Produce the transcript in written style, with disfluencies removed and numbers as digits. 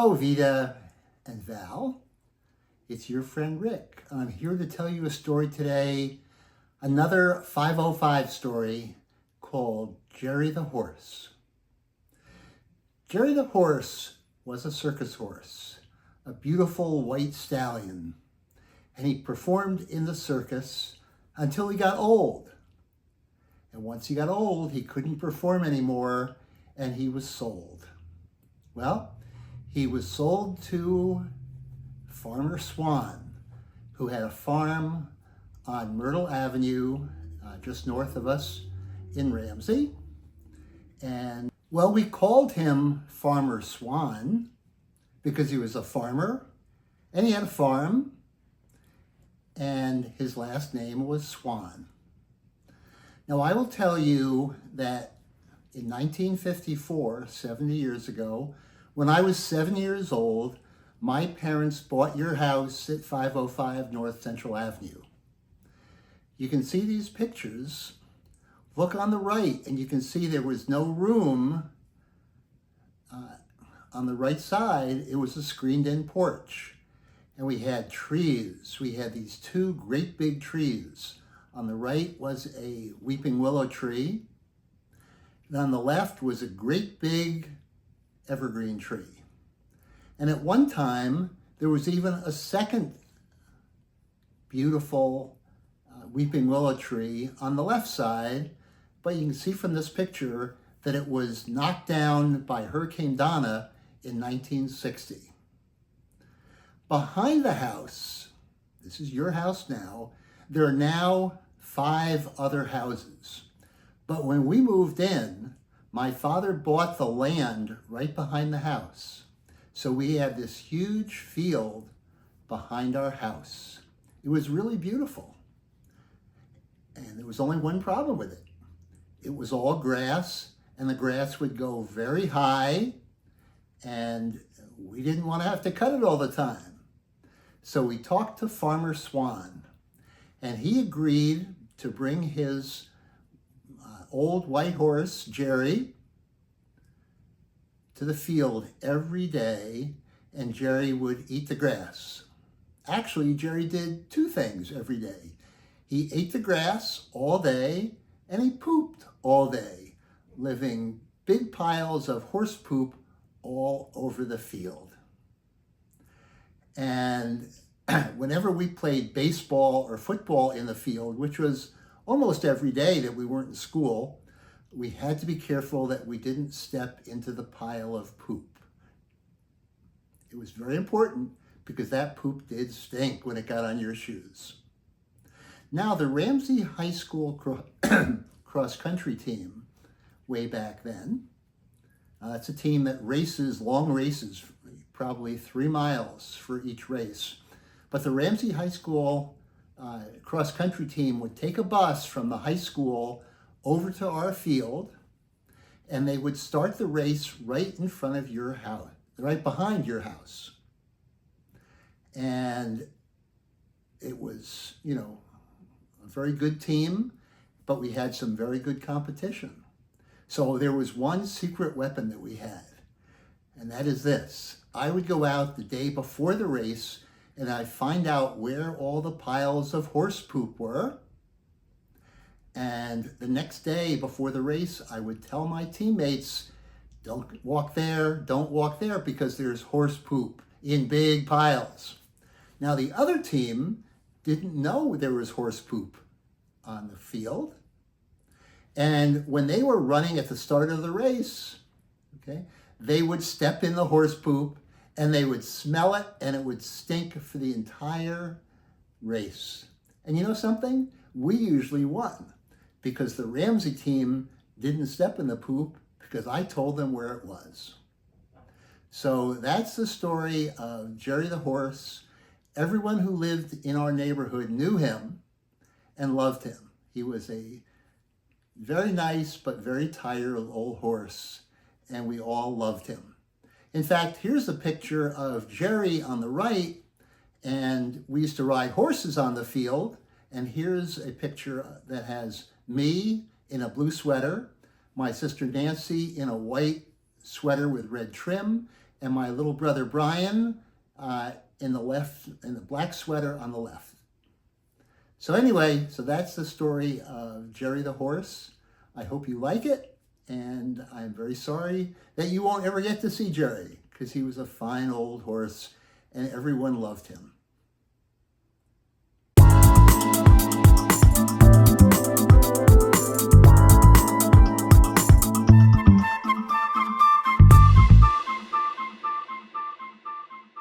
Hello, Vita and Val. It's your friend Rick. I'm here to tell you a story today, another 505 story called Jerry the Horse. Jerry the Horse was a circus horse, a beautiful white stallion, and he performed in the circus until he got old. And once he got old, he couldn't perform anymore, and he was sold. Well, he was sold to Farmer Swan, who had a farm on Myrtle Avenue, just north of us in Ramsey. And well, we called him Farmer Swan because he was a farmer and he had a farm, and his last name was Swan. Now, I will tell you that in 1954, 70 years ago, when I was 7 years old, my parents bought your house at 505 North Central Avenue. You can see these pictures. Look on the right, and you can see there was no room on the right side. It was a screened-in porch, and we had trees. We had these two great big trees. On the right was a weeping willow tree, and on the left was a great big evergreen tree. And at one time, there was even a second beautiful weeping willow tree on the left side, but you can see from this picture that it was knocked down by Hurricane Donna in 1960. Behind the house, this is your house now, there are now 5 other houses. But when we moved in, my father bought the land right behind the house. So we had this huge field behind our house. It was really beautiful. And there was only one problem with it. It was all grass, and the grass would go very high, and we didn't want to have to cut it all the time. So we talked to Farmer Swan, and he agreed to bring his old white horse, Jerry, to the field every day, and Jerry would eat the grass. Actually, Jerry did 2 things every day. He ate the grass all day, and he pooped all day, leaving big piles of horse poop all over the field. And whenever we played baseball or football in the field, which was almost every day that we weren't in school, we had to be careful that we didn't step into the pile of poop. It was very important because that poop did stink when it got on your shoes. Now, the Ramsey High School cross-country team, way back then, it's a team that races long races, probably 3 miles for each race. But the Ramsey High School cross-country team would take a bus from the high school over to our field, and they would start the race right in front of your house, right behind your house. And it was, a very good team, but we had some very good competition. So there was one secret weapon that we had, and that is this. I would go out the day before the race, and I'd find out where all the piles of horse poop were. And the next day before the race, I would tell my teammates, don't walk there, because there's horse poop in big piles. Now, the other team didn't know there was horse poop on the field. And when they were running at the start of the race, they would step in the horse poop, and they would smell it, and it would stink for the entire race. And you know something? We usually won because the Ramsey team didn't step in the poop because I told them where it was. So that's the story of Jerry the Horse. Everyone who lived in our neighborhood knew him and loved him. He was a very nice but very tired old horse, and we all loved him. In fact, here's a picture of Jerry on the right, and we used to ride horses on the field, and here's a picture that has me in a blue sweater, my sister Nancy in a white sweater with red trim, and my little brother Brian in the black sweater on the left. So anyway, so that's the story of Jerry the horse. I hope you like it, and I'm very sorry that you won't ever get to see Jerry, because he was a fine old horse and everyone loved him.